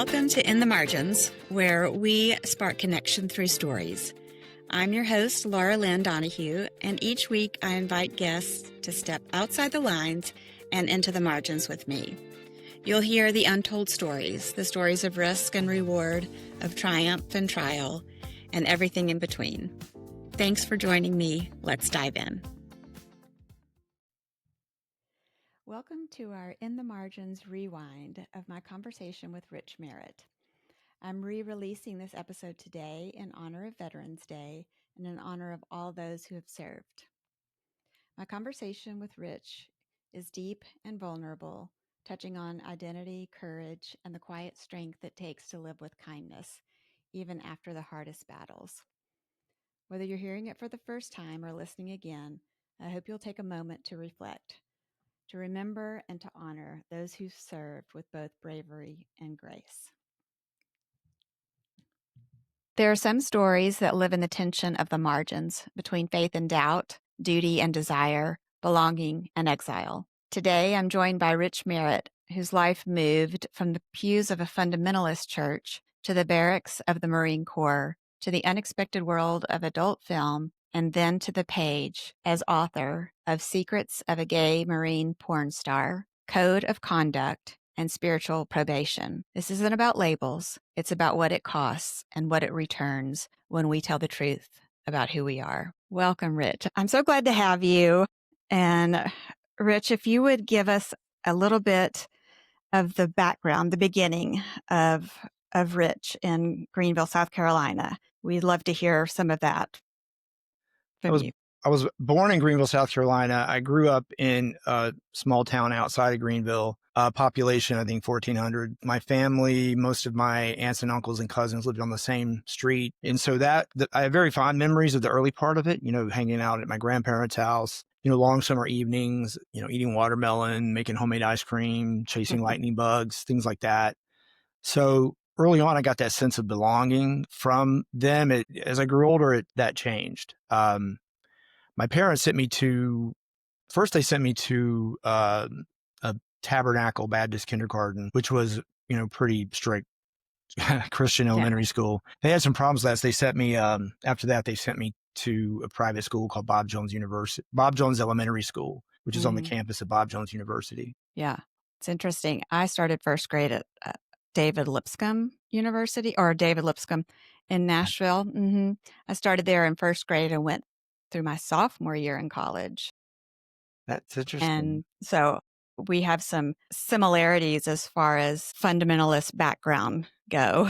Welcome to In the Margins, where we spark connection through stories. I'm your host, Laura Lynn Donahue, and each week I invite guests to step outside the lines and into the margins with me. You'll hear the untold stories, the stories of risk and reward, of triumph and trial, and everything in between. Thanks for joining me. Let's dive in. Welcome to our In the Margins rewind of my conversation with Rich Merritt. I'm re-releasing this episode today in honor of Veterans Day and in honor of all those who have served. My conversation with Rich is deep and vulnerable, touching on identity, courage, and the quiet strength it takes to live with kindness, even after the hardest battles. Whether you're hearing it for the first time or listening again, I hope you'll take a moment to reflect, to remember and to honor those who served with both bravery and grace. There are some stories that live in the tension of the margins between faith and doubt, duty and desire, belonging and exile. Today, I'm joined by Rich Merritt, whose life moved from the pews of a fundamentalist church to the barracks of the Marine Corps, to the unexpected world of adult film, and then to the page as author of Secrets of a Gay Marine Porn Star, Code of Conduct, and Spiritual Probation. This isn't about labels. It's about what it costs and what it returns when we tell the truth about who we are. Welcome, Rich. I'm so glad to have you. And Rich, if you would give us a little bit of the background, the beginning of Rich in Greenville, South Carolina. We'd love to hear some of that from you. I was born in Greenville, South Carolina. I grew up in a small town outside of Greenville, population, I think 1,400. My family, most of my aunts and uncles and cousins lived on the same street. And so I have very fond memories of the early part of it, hanging out at my grandparents' house, long summer evenings, eating watermelon, making homemade ice cream, chasing lightning bugs, things like that. So early on, I got that sense of belonging from them. As I grew older, that changed. My parents sent me to a Tabernacle Baptist kindergarten, which was, pretty strict Christian elementary school. They had some problems with that. So they sent me, after that, they sent me to a private school called Bob Jones Elementary School, which is on the campus of Bob Jones University. Yeah, it's interesting. I started first grade at David Lipscomb University, or David Lipscomb in Nashville. I started there in first grade and went through my sophomore year in college. That's interesting. And so we have some similarities as far as fundamentalist background go.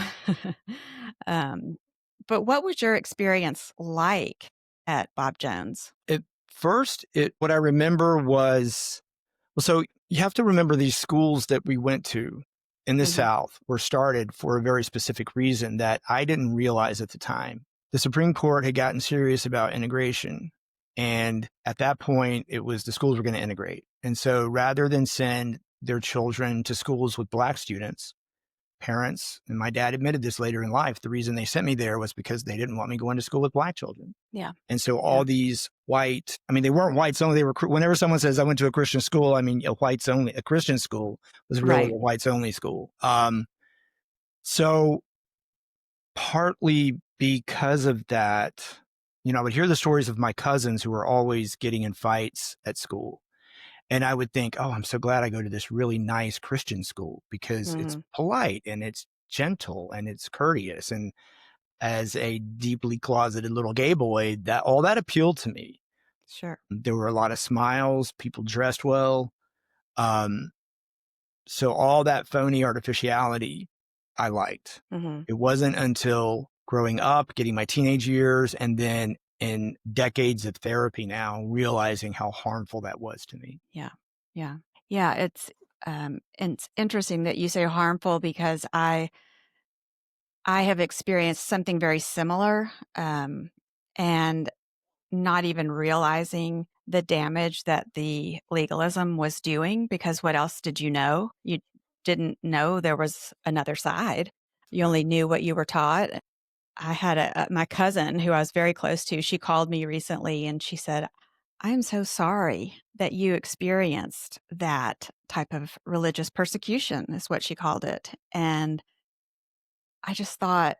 But what was your experience like at Bob Jones? At first, what I remember was, so you have to remember these schools that we went to in the South were started for a very specific reason that I didn't realize at the time. The Supreme Court had gotten serious about integration. And at that point, it was the schools were going to integrate. And so rather than send their children to schools with Black students, parents, and my dad admitted this later in life, the reason they sent me there was because they didn't want me going to school with Black children. Yeah. And so all these white, they weren't whites only. They were, whenever someone says I went to a Christian school, a Christian school was really a whites only school. So partly because of that, I would hear the stories of my cousins who were always getting in fights at school. And I would think, oh, I'm so glad I go to this really nice Christian school because it's polite and it's gentle and it's courteous. And as a deeply closeted little gay boy, all that appealed to me. Sure. There were a lot of smiles, people dressed well. So all that phony artificiality I liked. It wasn't until growing up, getting my teenage years, and then in decades of therapy now, realizing how harmful that was to me. Yeah. It's interesting that you say harmful because I have experienced something very similar, and not even realizing the damage that the legalism was doing, because what else did you know? You didn't know there was another side. You only knew what you were taught. I had my cousin who I was very close to. She called me recently and she said, I am so sorry that you experienced that type of religious persecution, is what she called it. And I just thought,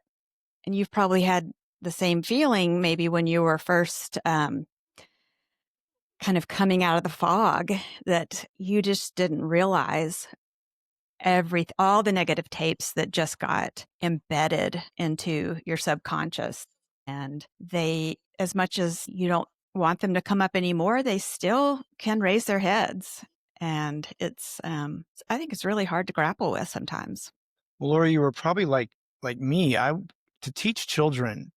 and you've probably had the same feeling maybe when you were first kind of coming out of the fog, that you just didn't realize all the negative tapes that just got embedded into your subconscious. And they, as much as you don't want them to come up anymore, they still can raise their heads. And I think it's really hard to grapple with sometimes. Well, Laura, you were probably like me. To teach children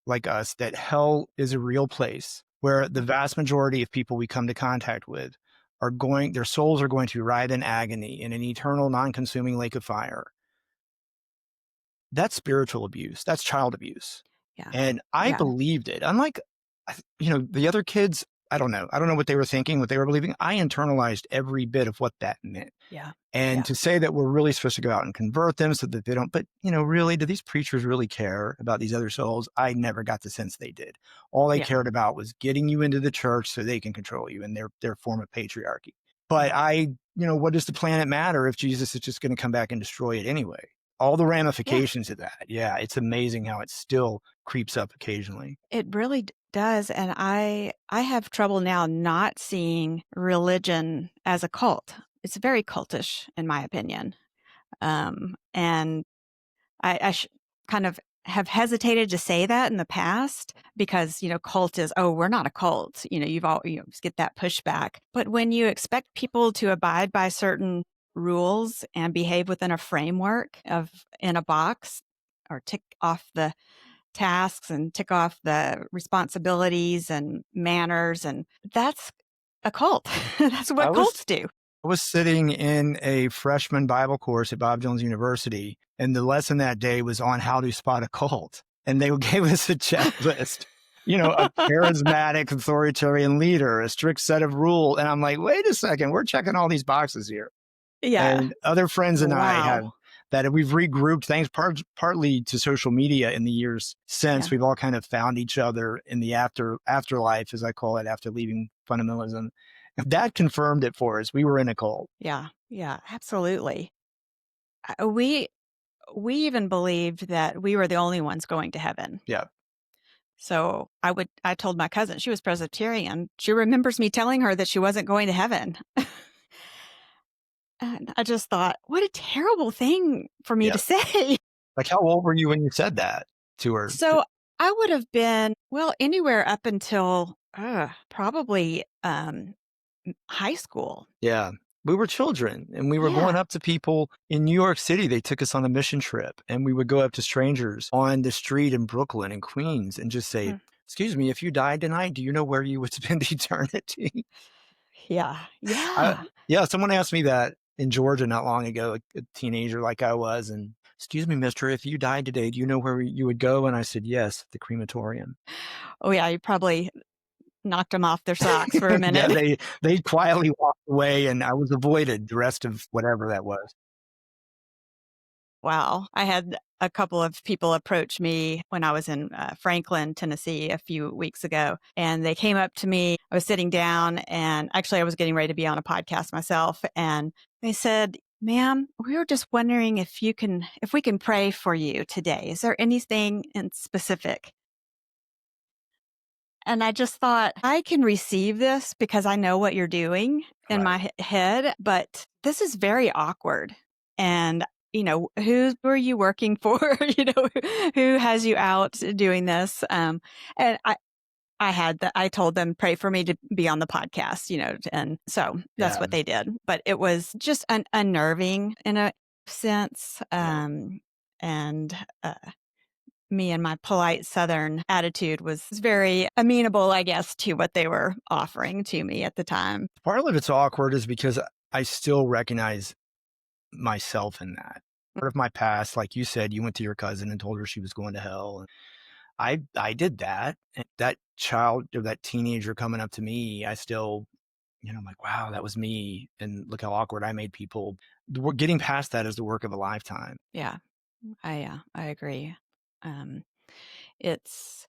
like us that hell is a real place where the vast majority of people we come to contact with their souls are going to writhe in agony in an eternal, non-consuming lake of fire. That's spiritual abuse. That's child abuse. Yeah. And I Yeah. believed it. Unlike, the other kids, I don't know. I don't know what they were thinking, what they were believing. I internalized every bit of what that meant. Yeah. And Yeah. to say that we're really supposed to go out and convert them so that they don't, but really, do these preachers really care about these other souls? I never got the sense they did. All they Yeah. cared about was getting you into the church so they can control you in their form of patriarchy. But Yeah. what does the planet matter if Jesus is just going to come back and destroy it anyway? All the Yeah. ramifications of that. Yeah, it's amazing how it still creeps up occasionally. It really does. And I have trouble now not seeing religion as a cult. It's very cultish, in my opinion. And I kind of have hesitated to say that in the past because, cult is, oh, we're not a cult. Just get that pushback. But when you expect people to abide by certain rules and behave within a framework in a box, or tick off the tasks and tick off the responsibilities and manners, and that's a cult. That's I what was cults do. I was sitting in a freshman Bible course at Bob Jones University, and the lesson that day was on how to spot a cult. And they gave us a checklist, a charismatic authoritarian leader, a strict set of rules. And I'm like, wait a second, we're checking all these boxes here. Yeah. And other friends and I have Wow. that we've regrouped thanks partly to social media in the years since. Yeah. We've all kind of found each other in the afterlife, as I call it, after leaving fundamentalism. That confirmed it for us. We were in a cult. Yeah. Yeah. Absolutely. We even believed that we were the only ones going to heaven. Yeah. So I told my cousin, she was Presbyterian. She remembers me telling her that she wasn't going to heaven. And I just thought, what a terrible thing for me Yeah. to say. Like, how old were you when you said that to her? So I would have been, well, anywhere up until probably high school. Yeah. We were children and we were going Yeah. up to people in New York City. They took us on a mission trip and we would go up to strangers on the street in Brooklyn and Queens and just say, Mm. excuse me, if you died tonight, do you know where you would spend eternity? Yeah. Yeah. Yeah. Someone asked me that in Georgia not long ago, a teenager like I was. And excuse me, mister, if you died today, do you know where you would go? And I said, yes, the crematorium. Oh, yeah. You probably knocked them off their socks for a Yeah, minute. they quietly walked away and I was avoided the rest of whatever that was. Wow. I had a couple of people approach me when I was in Franklin, Tennessee a few weeks ago, and they came up to me. I was sitting down, and actually I was getting ready to be on a podcast myself, and they said, "Ma'am, we were just wondering if we can pray for you today. Is there anything in specific?" And I just thought, I can receive this because I know what you're doing in Right. my head, but this is very awkward. And, who are you working for? Who has you out doing this? And I told them, pray for me to be on the podcast, and so that's Yeah. what they did. But it was just unnerving in a sense. Yeah. And, me and my polite Southern attitude was very amenable, I guess, to what they were offering to me at the time. Part of it's awkward is because I still recognize myself in that. Part of my past, like you said, you went to your cousin and told her she was going to hell. And I did that. And that child or that teenager coming up to me, I still, I'm like, wow, that was me. And look how awkward I made people. Getting past that is the work of a lifetime. Yeah, I agree. Um, it's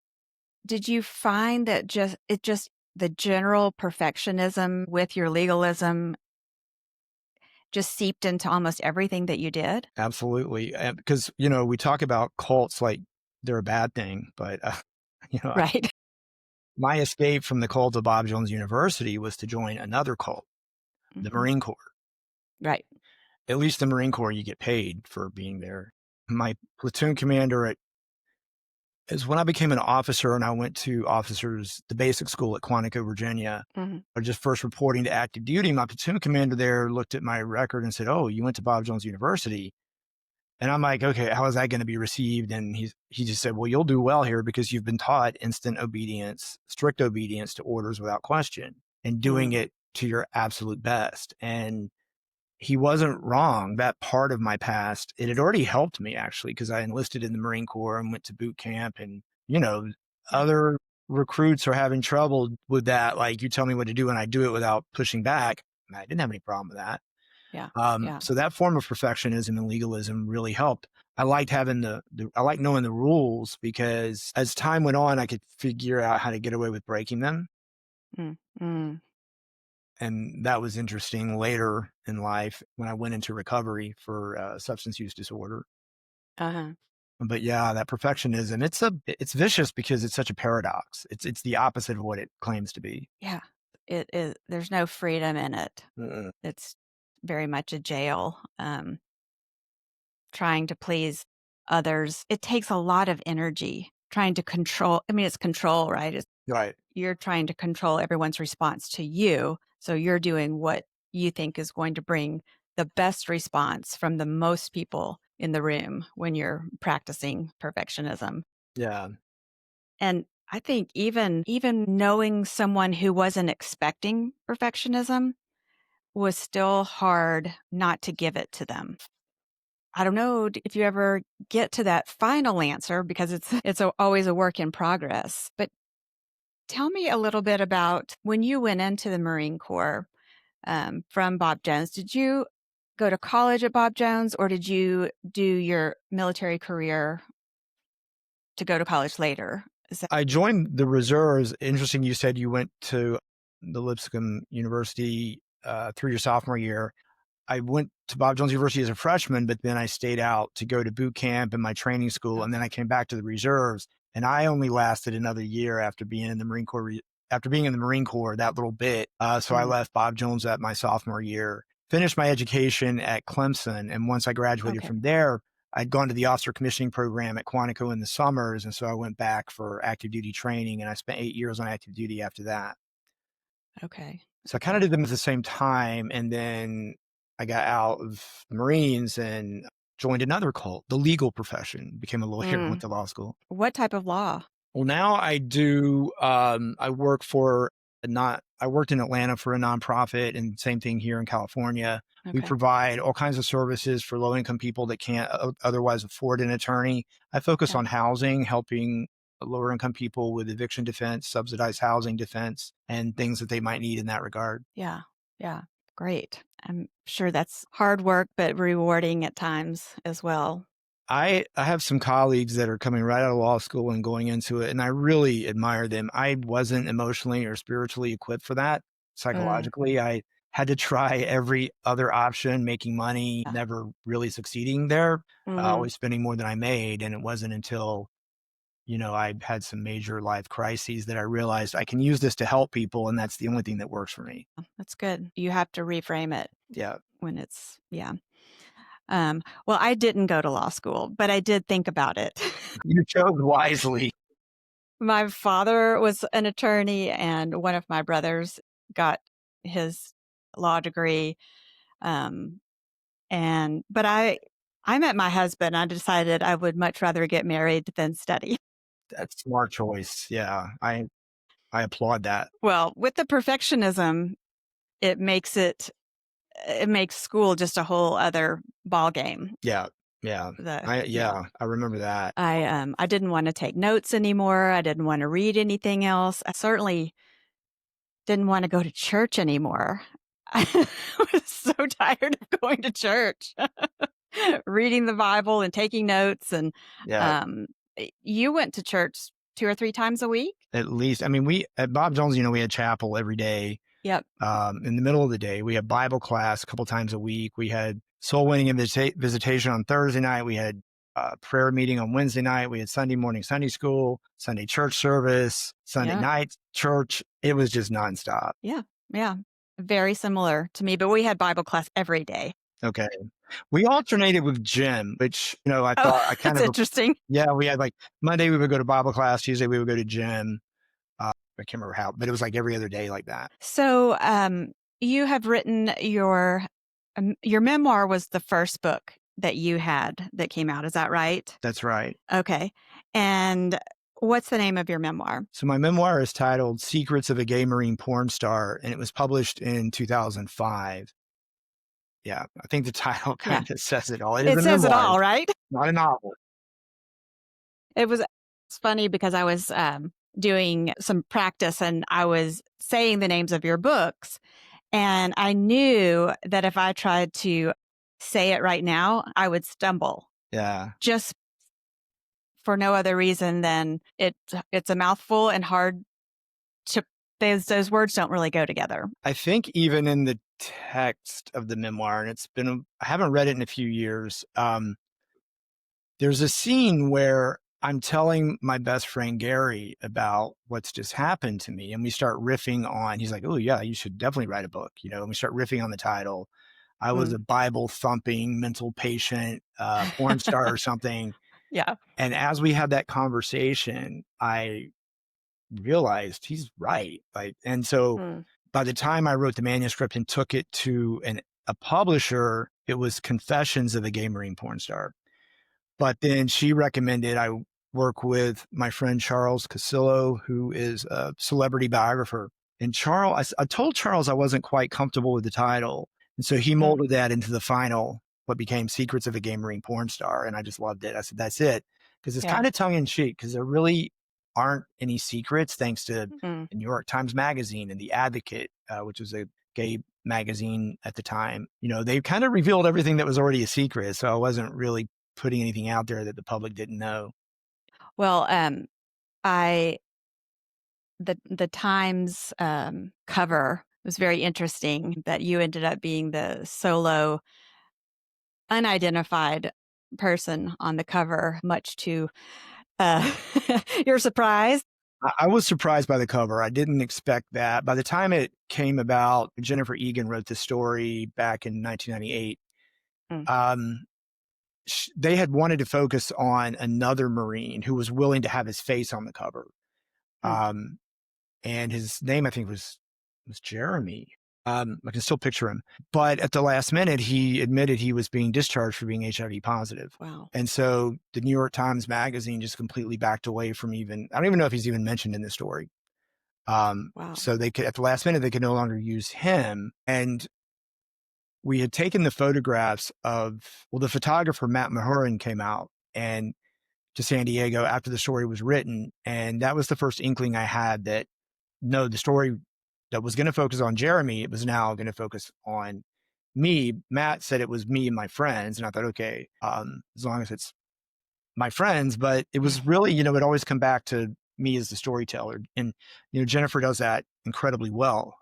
Did you find that just the general perfectionism with your legalism, just seeped into almost everything that you did? Absolutely. Because, we talk about cults like they're a bad thing, but, you know, Right. my escape from the cult of Bob Jones University was to join another cult, the Mhm. Marine Corps. Right. At least the Marine Corps, you get paid for being there. My platoon commander is when I became an officer and I went to the basic school at Quantico, Virginia, Mhm. or just first reporting to active duty. My platoon commander there looked at my record and said, "Oh, you went to Bob Jones University." And I'm like, "Okay, how is that going to be received?" And he just said, "Well, you'll do well here because you've been taught instant obedience, strict obedience to orders without question, and doing Mm. it to your absolute best." And he wasn't wrong. That part of my past, it had already helped me actually because I enlisted in the Marine Corps and went to boot camp. And, Yeah. other recruits are having trouble with that. Like, you tell me what to do and I do it without pushing back. And I didn't have any problem with that. Yeah. Yeah. So that form of perfectionism and legalism really helped. I liked having I like knowing the rules because as time went on, I could figure out how to get away with breaking them. Mm. Mm. And that was interesting later in life when I went into recovery for substance use disorder. Uh-huh. But yeah, that perfectionism, it's vicious because it's such a paradox. It's the opposite of what it claims to be. Yeah. It is, there's no freedom in it. Mm-mm. It's very much a jail. Trying to please others. It takes a lot of energy trying to control. I mean, it's control, right? Right. You're trying to control everyone's response to you. So you're doing what you think is going to bring the best response from the most people in the room when you're practicing perfectionism. Yeah. And I think even knowing someone who wasn't expecting perfectionism was still hard not to give it to them. I don't know if you ever get to that final answer because always a work in progress. But tell me a little bit about when you went into the Marine Corps from Bob Jones. Did you go to college at Bob Jones, or did you do your military career to go to college later? Is that I joined the reserves. Interesting, you said you went to the Lipscomb University through your sophomore year. I went to Bob Jones University as a freshman, but then I stayed out to go to boot camp and my training school. And then okay? I came back to the reserves and I only lasted another year after being in the Marine Corps, after being in the Marine Corps, that little bit. So I Mm, left Bob Jones at my sophomore year, finished my education at Clemson. And once I graduated okay. from there, I'd gone to the officer commissioning program at Quantico in the summers. And so I went back for active duty training and I spent 8 years on active duty after that. Okay. So I kind of Okay. did them at the same time. And then I got out of the Marines and joined another cult, the legal profession, became a lawyer, went Mm. to law school. What type of law? Well, now I do, I work for I worked in Atlanta for a nonprofit and same thing here in California. We Okay. provide all kinds of services for low income people that can't otherwise afford an attorney. I focus Yeah. on housing, helping lower income people with eviction defense, subsidized housing defense, and things that they might need in that regard. Yeah. Yeah. Great. I'm sure that's hard work, but rewarding at times as well. I have some colleagues that are coming right out of law school and going into it, and I really admire them. I wasn't emotionally or spiritually equipped for that. Mm, Psychologically, I had to try every other option, making money, yeah. never really succeeding there, Mhm. always spending more than I made. And it wasn't until, I had some major life crises that I realized I can use this to help people, and that's the only thing that works for me. That's good. You have to reframe it Yeah. when it's yeah. Well, I didn't go to law school, but I did think about it. You chose wisely. My father was an attorney, and one of my brothers got his law degree. Um, and but I met my husband. I decided I would much rather get married than study. That's a smart choice. Yeah. I applaud that. Well, with the perfectionism, it makes it makes school just a whole other ball game. Yeah, yeah. Yeah. I remember that. I didn't want to take notes anymore. I didn't want to read anything else. I certainly didn't want to go to church anymore. I was so tired of going to church, reading the Bible and taking notes. And Yeah, um, you went to church 2 or 3 times a week? at least I mean, we at Bob Jones, we had chapel every day. Yep. In the middle of the day. We had Bible class a couple times a week. We had soul winning and visitation on Thursday night. We had prayer meeting on Wednesday night. We had Sunday morning Sunday school, Sunday church service, Sunday Yeah. night church. It was just nonstop. Yeah. Yeah. Very similar to me, but we had Bible class every day. Okay. We alternated with gym, which, I Oh, thought I kind that's of, interesting. yeah, we had like Monday we would go to Bible class, Tuesday we would go to gym. I can't remember how, but it was like every other day like that. So, you have written your memoir was the first book that you had that came out. Is that right? That's right. Okay. And what's the name of your memoir? So my memoir is titled Secrets of a Gay Marine Porn Star, and it was published in 2005. Yeah, I think the title Yeah. kind of says it all. It is It a says it memoir, all, right? not a novel. It's funny because I was doing some practice and I was saying the names of your books. And I knew that if I tried to say it right now, I would stumble Yeah. just for no other reason than it's a mouthful and hard to those words don't really go together. I think even in the text of the memoir, and I haven't read it in a few years. There's a scene where I'm telling my best friend Gary about what's just happened to me. And we start riffing on, he's like, oh, yeah, you should definitely write a book, and we start riffing on the title. I was Mm. a Bible thumping mental patient, porn star or something. Yeah. And as we had that conversation, I realized he's right. And so Mm. by the time I wrote the manuscript and took it to a publisher, it was Confessions of a Gay Marine Porn Star. But then she recommended I work with my friend Charles Casillo, who is a celebrity biographer. And I told Charles I wasn't quite comfortable with the title. And so he Mm. molded that into the final, what became Secrets of a Gay Marine Porn Star. And I just loved it. I said, that's it. Because it's Yeah. kind of tongue in cheek, because there really aren't any secrets, thanks to Mm. the New York Times Magazine and The Advocate, which was a gay magazine at the time. They kind of revealed everything that was already a secret. So I wasn't really putting anything out there that the public didn't know. Well, I the Times cover was very interesting that you ended up being the solo unidentified person on the cover, much to uh, your surprise. I was surprised by the cover. I didn't expect that. By the time it came about, Jennifer Egan wrote the story back in 1998. Mm. Um, they had wanted to focus on another Marine who was willing to have his face on the cover. Mm. Um, and his name, I think, was Jeremy. I can still picture him. But at the last minute, he admitted he was being discharged for being HIV positive. Wow. And so the New York Times Magazine just completely backed away from I don't even know if he's even mentioned in the story. Wow. So they could, at the last minute, they could no longer use him. And we had taken the photographs the photographer, Matt Mahurin, came out and to San Diego after the story was written. And that was the first inkling I had that no, the story that was going to focus on Jeremy, it was now going to focus on me. Matt said it was me and my friends. And I thought, okay, as long as it's my friends, but it was really, it always come back to me as the storyteller. And, Jennifer does that incredibly well.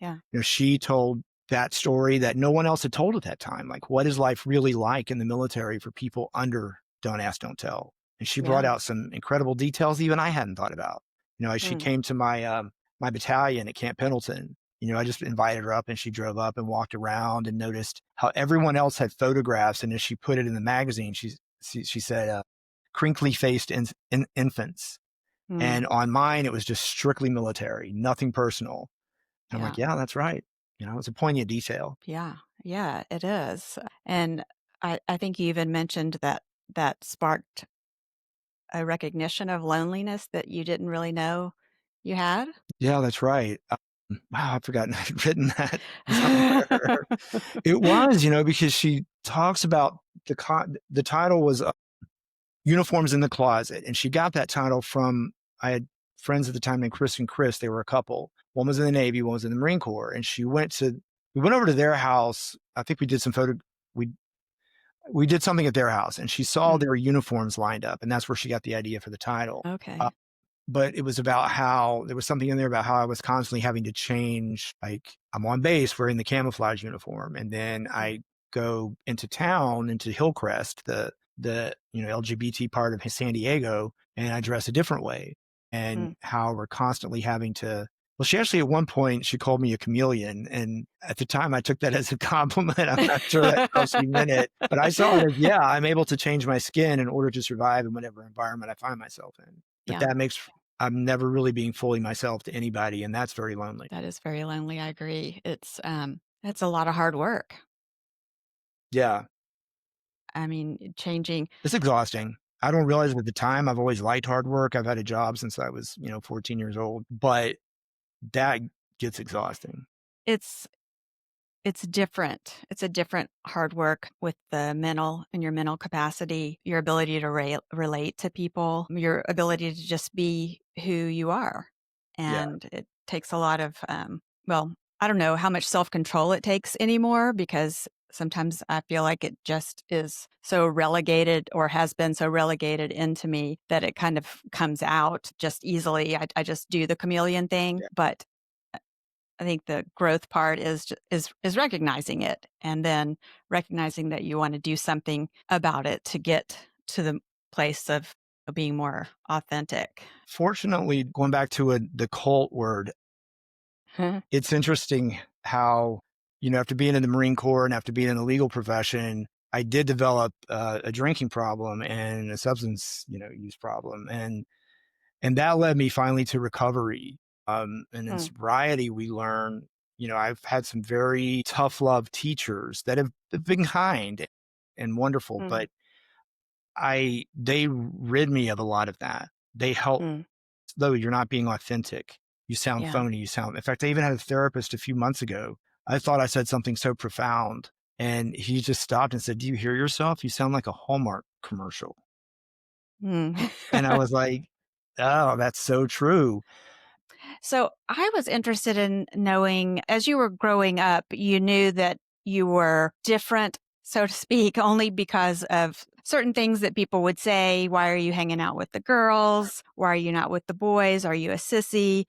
Yeah. She told that story that no one else had told at that time. Like, what is life really like in the military for people under Don't Ask, Don't Tell? And she brought Yeah. out some incredible details even I hadn't thought about. As she Mm. came to my battalion at Camp Pendleton, I just invited her up and she drove up and walked around and noticed how everyone else had photographs. And as she put it in the magazine, she said, crinkly faced infants. Mm. And on mine, it was just strictly military, nothing personal. And I'm Yeah. like, yeah, that's right. It's a poignant detail. Yeah. Yeah, it is. And I think you even mentioned that sparked a recognition of loneliness that you didn't really know you had. Yeah, that's right. Wow, I've forgotten I'd written that somewhere. It was, because she talks about the title was Uniforms in the Closet. And she got that title from, I had friends at the time named Chris and Chris. They were a couple. One was in the Navy, one was in the Marine Corps. And we went over to their house. I think we did we, we did something at their house and she saw Mm. their uniforms lined up. And that's where she got the idea for the title. Okay. but it was about how there was something in there about how I was constantly having to change. Like, I'm on base wearing the camouflage uniform, and then Mm, I go into town, into Hillcrest, the LGBT part of San Diego, and I dress a different way. And mm. how we're constantly having to. Well, she actually, at one point, she called me a chameleon, and at the time I took that as a compliment. I'm not sure that's how she meant it, but I saw it as, yeah, I'm able to change my skin in order to survive in whatever environment I find myself in. But Yeah, that makes I'm never really being fully myself to anybody, and that's very lonely. that is very lonely, I agree. It's a lot of hard work. Yeah, I mean, changing it's exhausting. I don't realize it at the time. I've always liked hard work. I've had a job since I was, 14 years old, but that gets exhausting. it's It's different. It's a different hard work with the mental and your mental capacity, your ability to relate to people, your ability to just be who you are. Yeah. And it takes a lot of, well, I don't know how much self control it takes anymore because sometimes I feel like it just is so relegated or has been so relegated into me that it kind of comes out just easily. I just do the chameleon thing. Yeah. But I think the growth part is recognizing it and then recognizing that you want to do something about it to get to the place of being more authentic. Fortunately, going back to the cult word, it's interesting how, after being in the Marine Corps and after being in the legal profession, I did develop a drinking problem and a substance, use problem. And that led me finally to recovery. And in Hmm, sobriety, we learn, I've had some very tough love teachers that have been kind and wonderful, hmm, but they rid me of a lot of that. They help, hmm. though you're not being authentic. You sound Yeah. phony. In fact, I even had a therapist a few months ago. I thought I said something so profound, and he just stopped and said, "Do you hear yourself? You sound like a Hallmark commercial." Mm. And I was like, "Oh, that's so true." So I was interested in knowing as you were growing up, you knew that you were different, so to speak, only because of certain things that people would say. Why are you hanging out with the girls? Why are you not with the boys? Are you a sissy?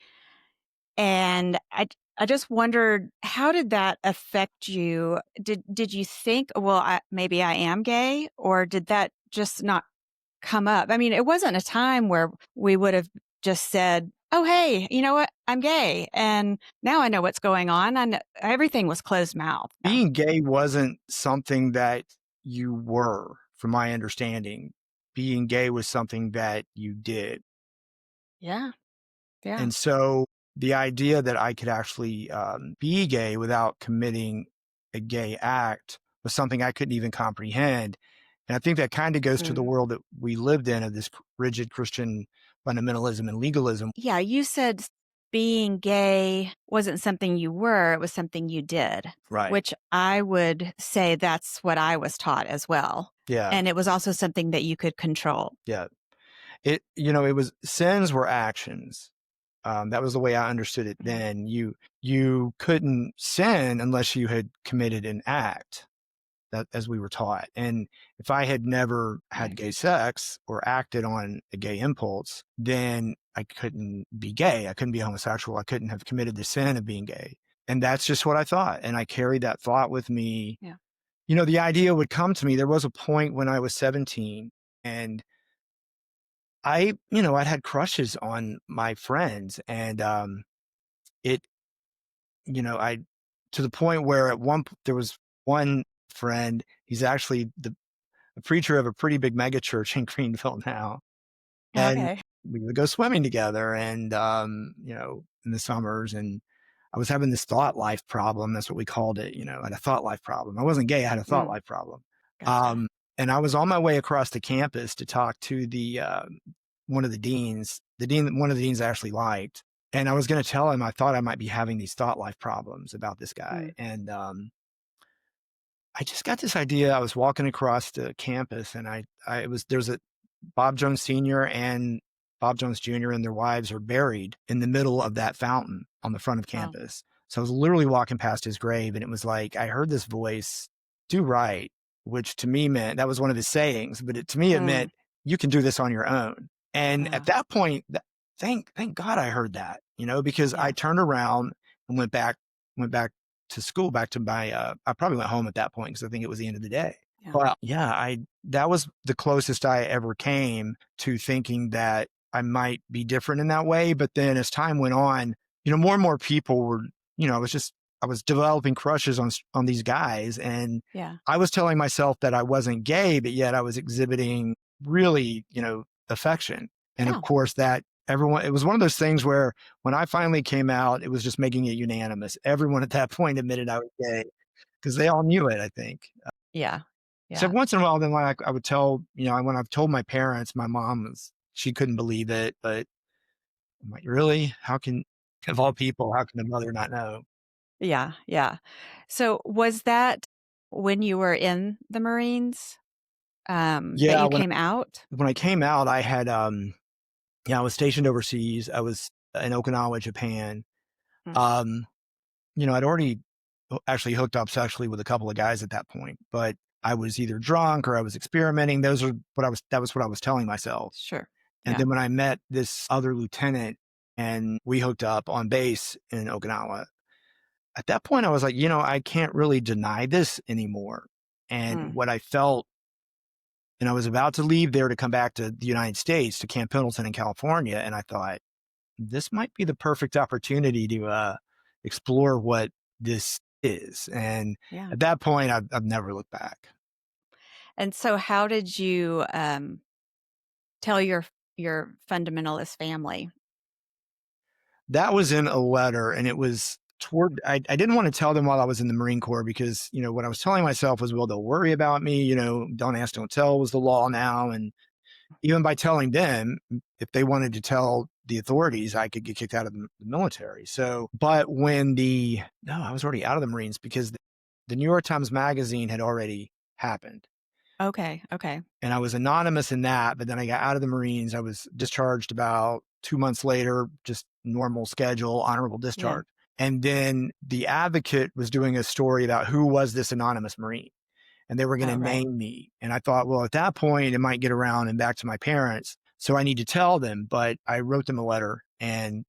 And I just wondered, how did that affect you? Did you think, well, maybe I am gay, or did that just not come up? I mean, it wasn't a time where we would have just said, "Oh, hey, you know what? I'm gay, and now I know what's going on." And everything was closed mouth. Yeah, Being gay wasn't something that you were, from my understanding. Being gay was something that you did. yeah, yeah. And so the idea that I could actually be gay without committing a gay act was something I couldn't even comprehend. And I think that kind of goes to the Mm. world that we lived in, of this rigid Christian fundamentalism and legalism. Yeah, you said being gay wasn't something you were; it was something you did, Right. which I would say that's what I was taught as well. Yeah. And it was also something that you could control. Yeah. It was, sins were actions. That was the way I understood it Mm, then. You couldn't sin unless you had committed an act, that, as we were taught. And if I had never had right. gay sex or acted on a gay impulse, then I couldn't be gay. I couldn't be homosexual. I couldn't have committed the sin of being gay. And that's just what I thought. And I carried that thought with me. Yeah. The idea would come to me. There was a point when I was 17, and I'd had crushes on my friends, and it, I, to the point where there was one friend, he's actually the preacher of a pretty big mega church in Greenville now. And Okay. we would go swimming together, and, in the summers. And I was having this thought life problem. That's what we called it. I had a thought life problem. I wasn't gay. I had a thought Mm, life problem. gotcha. Um, and I was on my way across the campus to talk to one of the deans, one of the deans I actually liked. And I was going to tell him I thought I might be having these thought life problems about this guy. Mm, And I just got this idea. I was walking across the campus, and there's a Bob Jones Sr. and Bob Jones Jr. and their wives are buried in the middle of that fountain on the front of wow. campus. So I was literally walking past his grave, and it was like, I heard this voice, "Do right," which to me meant, that was one of his sayings, but to me, it Mm, meant you can do this on your own. And at uh, that point, thank God I heard that, because I Yeah. turned around and went back to school, back to my, I probably went home at that point because I think it was the end of the day. Yeah. But yeah, that was the closest I ever came to thinking that I might be different in that way. But then as time went on, more and more people were, I was developing crushes on these guys, and Yeah. I was telling myself that I wasn't gay, but yet I was exhibiting really, affection. And of Yeah. course, it was one of those things where when I finally came out, it was just making it unanimous. Everyone at that point admitted I was gay because they all knew it, I think. Yeah. So Yeah. once in a while, then like I would tell, when I've told my parents, my mom she couldn't believe it, but I'm like, really? Of all people, how can the mother not know? Yeah. Yeah. So was that when you were in the Marines, that Yeah, you when came out? when I came out, I had, yeah, I was stationed overseas. I was in Okinawa, Japan. Mm. Um, I'd already actually hooked up sexually with a couple of guys at that point, but I was either drunk or I was experimenting. That was what I was telling myself. Sure. And Yeah. then when I met this other lieutenant and we hooked up on base in Okinawa, at that point I was like, I can't really deny this anymore. And Mm. what I felt, and I was about to leave there to come back to the United States to Camp Pendleton in California. And I thought, this might be the perfect opportunity to explore what this is. And Yeah. at that point, I've never looked back. And so how did you tell your fundamentalist family? That was in a letter, and it was I didn't want to tell them while I was in the Marine Corps because, what I was telling myself was, well, they'll worry about me, don't ask, don't tell was the law now. And even by telling them, if they wanted to tell the authorities, I could get kicked out of the military. So, but no, I was already out of the Marines because the New York Times Magazine had already happened. Okay. Okay. And I was anonymous in that, but then I got out of the Marines. I was discharged about 2 months later, just normal schedule, honorable Yeah. discharge. And then the Advocate was doing a story about who was this anonymous Marine, and they were going Oh, to right. name me. And I thought, well, at that point, it might get around and back to my parents. So I need to tell them. But I wrote them a letter and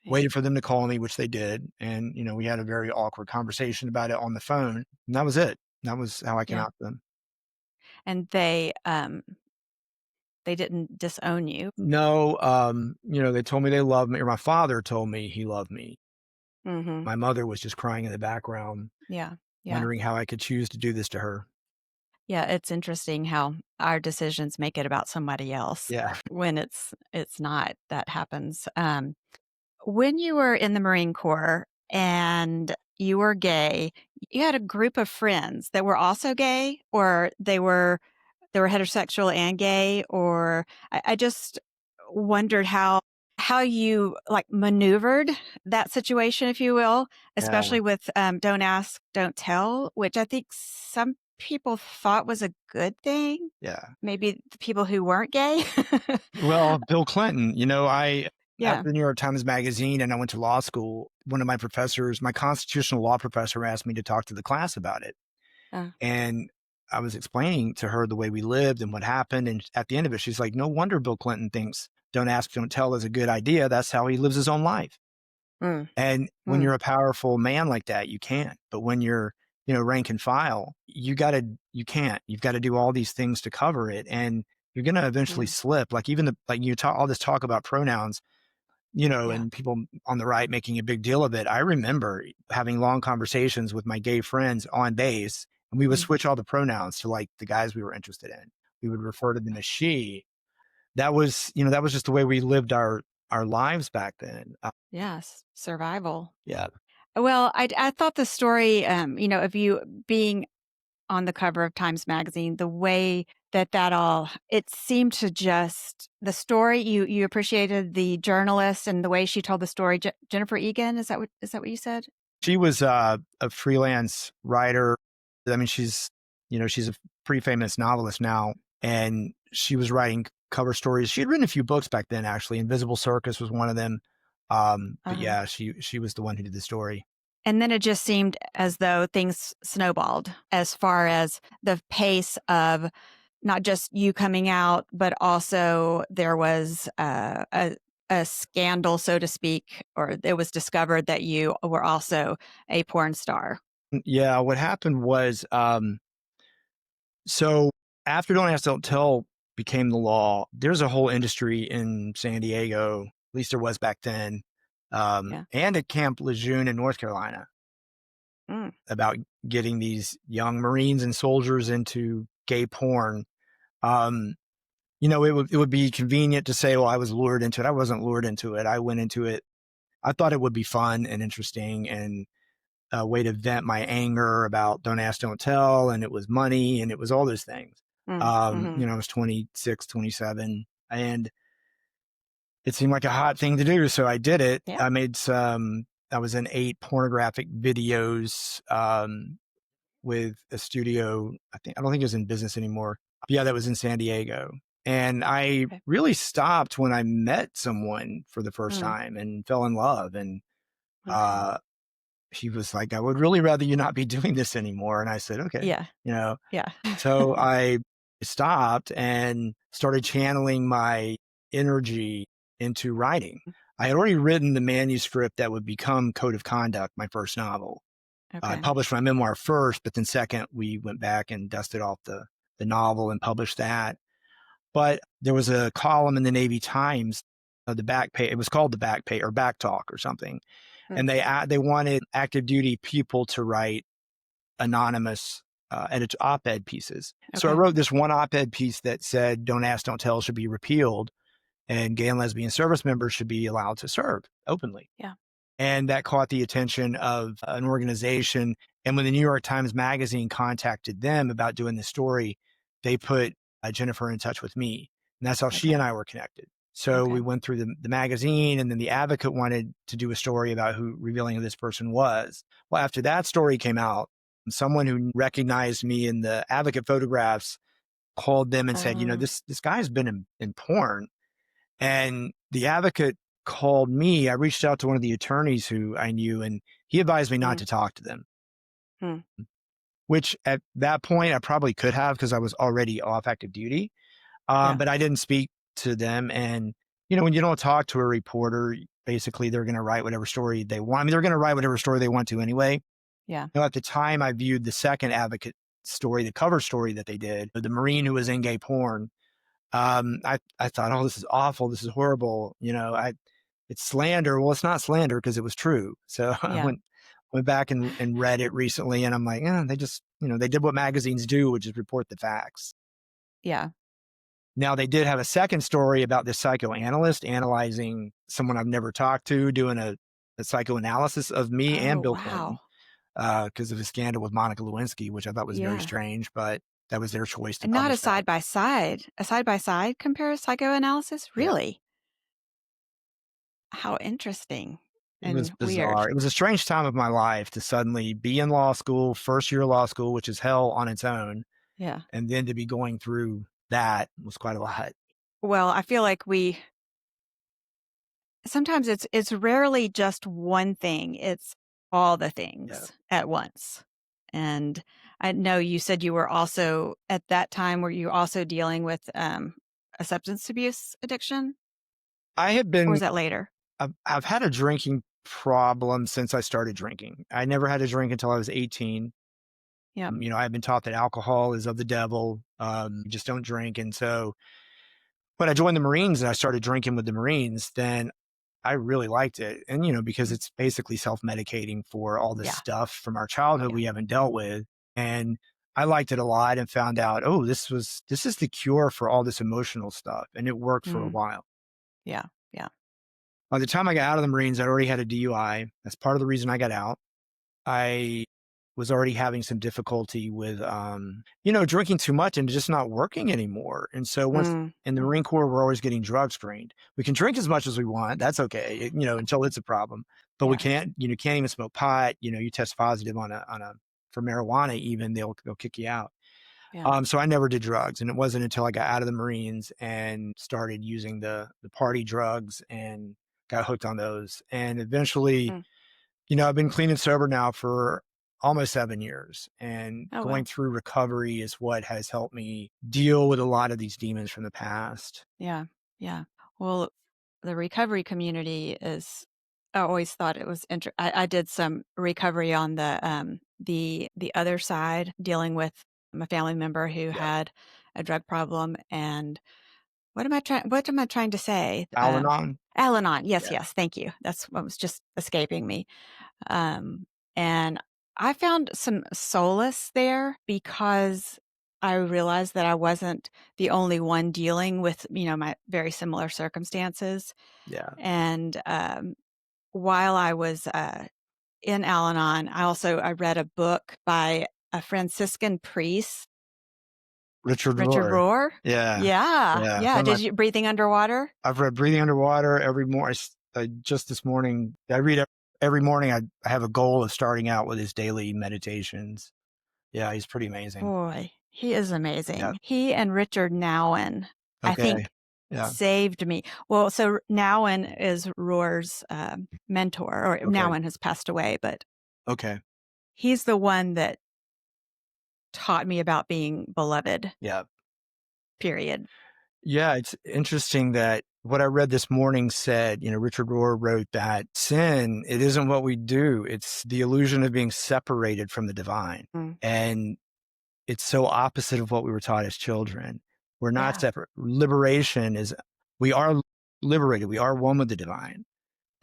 Okay. waited for them to call me, which they did. And, we had a very awkward conversation about it on the phone. And that was it. That was how I came Yeah. out to them. And they didn't disown you. No, they told me they loved me, or my father told me he loved me. Mhm. My mother was just crying in the background, Yeah. Yeah. wondering how I could choose to do this to her. Yeah, it's interesting how our decisions make it about somebody else Yeah. when it's not. That happens. When you were in the Marine Corps and you were gay, you had a group of friends that were also gay, or they were heterosexual and gay, or I just wondered how you like maneuvered that situation, if you will, Yeah. especially with don't ask, don't tell, which I think some people thought was a good thing. Yeah. Maybe the people who weren't gay. Well, Bill Clinton, after Yeah. the New York Times Magazine and I went to law school, one of my professors, my constitutional law professor, asked me to talk to the class about it. Uh, And I was explaining to her the way we lived and what happened. And at the end of it, she's like, no wonder Bill Clinton thinks don't ask, don't tell is a good idea. That's how he lives his own life. mm, And when mm, you're a powerful man like that, you can't. But when you're, rank and file, you can't. You've got to do all these things to cover it. And you're going to eventually mm, slip. Like even like you talk all this talk about pronouns, yeah. and people on the right making a big deal of it. I remember having long conversations with my gay friends on base, and we would Mm, switch all the pronouns to like the guys we were interested in. We would refer to them as she. That was just the way we lived our lives back then. yes. Survival. Yeah. Well, I thought the story, of you being on the cover of Times Magazine, the way that all it seemed to just the story you appreciated the journalist and the way she told the story. Jennifer Egan, is that what you said? She was a freelance writer. I mean, she's a pretty famous novelist now, and she was writing cover stories. She had written a few books back then, actually. Invisible Circus was one of them. But Uh-huh. yeah, she was the one who did the story. And then it just seemed as though things snowballed as far as the pace of not just you coming out, but also there was a scandal, so to speak, or it was discovered that you were also a porn star? Yeah, what happened was, so after Don't Ask, Don't Tell became the law, there's a whole industry in San Diego, at least there was back then, Yeah. and at Camp Lejeune in North Carolina Mm, about getting these young Marines and soldiers into gay porn. Um, it would be convenient to say, well, I was lured into it. I wasn't lured into it. I went into it. I thought it would be fun and interesting and a way to vent my anger about Don't Ask, Don't Tell. And it was money and it was all those things. mhm. I was 26, 27, and it seemed like a hot thing to do. So I did it. Yeah. I was in 8 pornographic videos, with a studio. I don't think it was in business anymore. Yeah, that was in San Diego. And I Okay. really stopped when I met someone for the first Mm, time and fell in love. And okay. uh, he was like, I would really rather you not be doing this anymore. And I said, okay, Yeah. you know. Yeah. So I stopped and started channeling my energy into writing. I had already written the manuscript that would become Code of Conduct, my first novel. I Okay. published my memoir first, but then second, we went back and dusted off the novel and published that. But there was a column in the Navy Times, the back page. It was called the back page or back talk or something, Mm, and they wanted active duty people to write anonymous op-ed pieces. So I okay. wrote this one op-ed piece that said, "Don't ask, don't tell" should be repealed, and gay and lesbian service members should be allowed to serve openly. Yeah. And that caught the attention of an organization. And when the New York Times Magazine contacted them about doing the story, they put Jennifer in touch with me. And that's how she and Okay. I were connected. So Okay. we went through the magazine, and then the Advocate wanted to do a story about who revealing who this person was. Well, after that story came out, someone who recognized me in the Advocate photographs called them and said, Uh, this guy's been in porn. And the Advocate called me. I reached out to one of the attorneys who I knew, and he advised me not mm, to talk to them, mm, which at that point I probably could have because I was already off active duty. yeah. But I didn't speak to them. And, when you don't talk to a reporter, basically they're going to write whatever story they want. I mean, they're going to write whatever story they want to anyway. Yeah. At the time, I viewed the second Advocate story, the cover story that they did, the Marine who was in gay porn. I thought, oh, this is awful. This is horrible. It's slander. Well, it's not slander because it was true. So I Yeah. went back and read it recently, and I'm like, they just, they did what magazines do, which is report the facts. Yeah. Now they did have a second story about this psychoanalyst analyzing someone I've never talked to, doing a psychoanalysis of me Oh, and Bill wow. Clinton because of a scandal with Monica Lewinsky, which I thought was very Yeah. strange, but that was their choice to And not publish that. a side by side compare psychoanalysis? Yeah. Really? How interesting It was and weird. bizarre. It was a strange time of my life to suddenly be in law school, first year law school, which is hell on its own, Yeah. and then to be going through that was quite a lot. Well, I feel like we sometimes it's rarely just one thing, it's all the Yeah. things at once. And I know you said you were also at that time, were you also dealing with, a substance abuse addiction, I have or been was that later? I've had a drinking problem since I started drinking. I never had a drink until I was 18. Yep. I've been taught that alcohol is of the devil. Just don't drink. And so when I joined the Marines and I started drinking with the Marines, then I really liked it. And, because Mm. it's basically self-medicating for all this Yeah, stuff from our childhood yeah. we haven't dealt with. And I liked it a lot and found out, oh, this is the cure for all this emotional stuff. And it worked for a Mm, while. yeah, yeah. By the time I got out of the Marines, I already had a DUI. That's part of the reason I got out. I was already having some difficulty with, drinking too much and just not working anymore. And so once Mm, in the mm, Marine Corps, we're always getting drug screened. We can drink as much as we want. That's okay, until it's a problem. But we yeah, can't even smoke pot. You test positive for marijuana, even they'll kick you out. yeah. So I never did drugs. And it wasn't until I got out of the Marines and started using the party drugs and got hooked on those. And eventually, Mm. I've been clean and sober now for almost 7 years, and Oh, going well. through recovery is what has helped me deal with a lot of these demons from the past. Yeah, yeah. Well, the recovery community is I always thought it was I did some recovery on the other side, dealing with a family member who Yeah. had a drug problem, and what am I trying to say? Al-Anon? Al-Anon, yes, Yeah. yes, thank you. That's what was just escaping me. And I found some solace there because I realized that I wasn't the only one dealing with, my very similar circumstances. Yeah. And while I was in Al-Anon, I read a book by a Franciscan priest, Richard Richard Rohr. Rohr. Yeah. Yeah, Yeah. yeah. Did you breathing underwater? I've read Breathing Underwater every morning. Just this morning, I read it every morning. I have a goal of starting out with his daily meditations. Yeah, he's pretty amazing. Boy, he is Yeah. amazing. He and Richard Nowen, I Okay. think, Yeah. saved me. Well, so Nowen is Rohr's mentor, or Okay. Nowen has passed away, but Okay. he's the one that taught me about being beloved, Yeah. period. Yeah. It's interesting that what I read this morning said, Richard Rohr wrote that sin, it isn't what we do. It's the illusion of being separated from the divine. Mm. And it's so opposite of what we were taught as children. We're not Yeah, separate. Liberation is, we are liberated. We are one with the divine.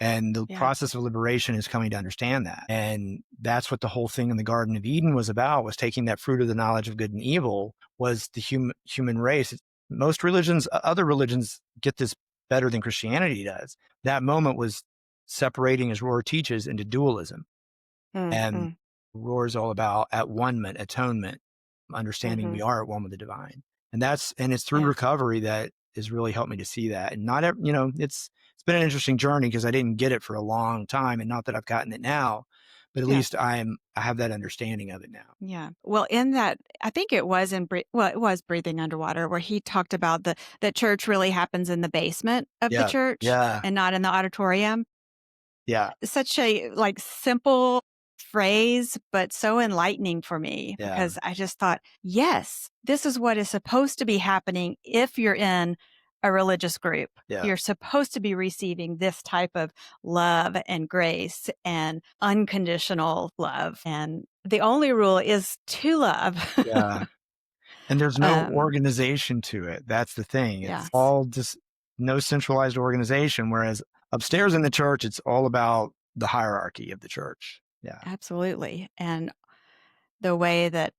And the yeah. process of liberation is coming to understand that. And that's what the whole thing in the Garden of Eden was about, was taking that fruit of the knowledge of good and evil, was the human race. Most religions, other religions get this better than Christianity does. That moment was separating, as Rohr teaches, into dualism. Mm, And mm, Rohr is all about at one-ment, atonement, understanding hmm. we are at one with the divine. And it's through Yeah, recovery that has really helped me to see that. And not, it's been an interesting journey because I didn't get it for a long time, and not that I've gotten it now, but at yeah. least I have that understanding of it now. Yeah. Well, in that, I think it was it was Breathing Underwater, where he talked about that church really happens in the basement of the Yeah. church Yeah. and not in the auditorium. Yeah. Such a simple phrase, but so enlightening for me, Yeah. because I just thought, yes, this is what is supposed to be happening if you're in a religious group. Yeah. You're supposed to be receiving this type of love and grace and unconditional love. And the only rule is to love. Yeah. And there's no um, organization to it. That's the thing. It's yes, all just no centralized organization. Whereas upstairs in the church, it's all about the hierarchy of the church. Yeah. absolutely. And the way that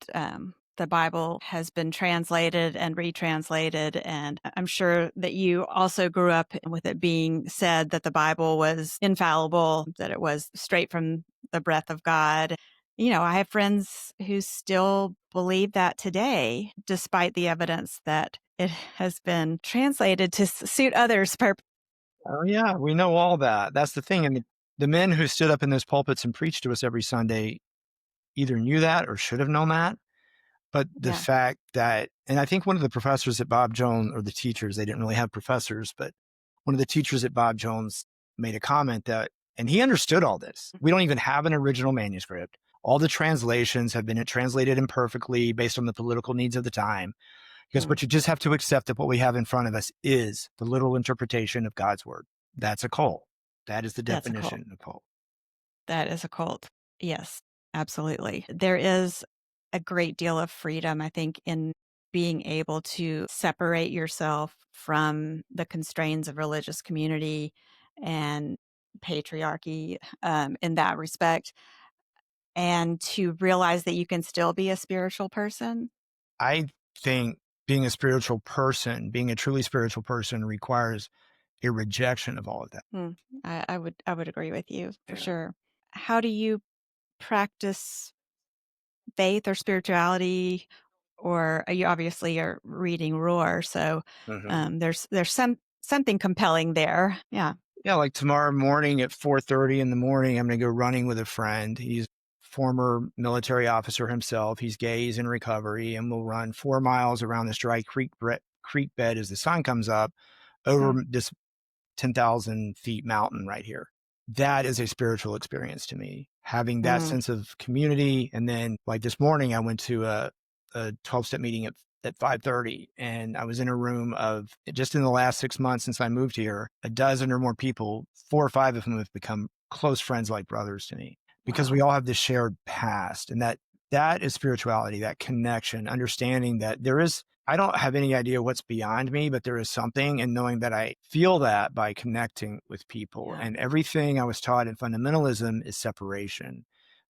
the Bible has been translated and retranslated. And I'm sure that you also grew up with it being said that the Bible was infallible, that it was straight from the breath of God. I have friends who still believe that today, despite the evidence that it has been translated to suit others' purpose. Oh, yeah. We know all that. That's the thing. And the men who stood up in those pulpits and preached to us every Sunday either knew that or should have known that. But the Yeah, fact that, and I think one of the professors at Bob Jones, or the teachers, they didn't really have professors, but one of the teachers at Bob Jones made a comment that, and he understood all this. We don't even have an original manuscript. All the translations have been translated imperfectly based on the political needs of the time. Because mm, but you just have to accept that what we have in front of us is the literal interpretation of God's word. That's a cult. That is the that's a cult. definition of cult. That is a cult. Yes, absolutely. There is a great deal of freedom, I think, in being able to separate yourself from the constraints of religious community and patriarchy, in that respect, and to realize that you can still be a spiritual person. I think being a spiritual person, being a truly spiritual person, requires a rejection of all of that. Hmm. I would agree with you for Yeah. sure. How do you practice faith or spirituality? Or you obviously are reading Roar, so Mhm. there's something compelling there. Yeah. Yeah, like tomorrow morning at 4:30 in the morning, I'm going to go running with a friend. He's former military officer himself. He's gay, he's in recovery, and we'll run 4 miles around this dry creek bed as the sun comes up over Mm, this 10,000 feet mountain right here. That is a spiritual experience to me, having that mm, sense of community. And then like this morning, I went to a 12-step meeting at at 5:30, and I was in a room of, just in the last 6 months since I moved here, a dozen or more people. 4 or 5 of them have become close friends, like brothers to me, because we Wow. all have this shared past, and that is spirituality, that connection, understanding that there is, I don't have any idea what's beyond me, but there is something, and knowing that I feel that by connecting with people. Yeah. And everything I was taught in fundamentalism is separation.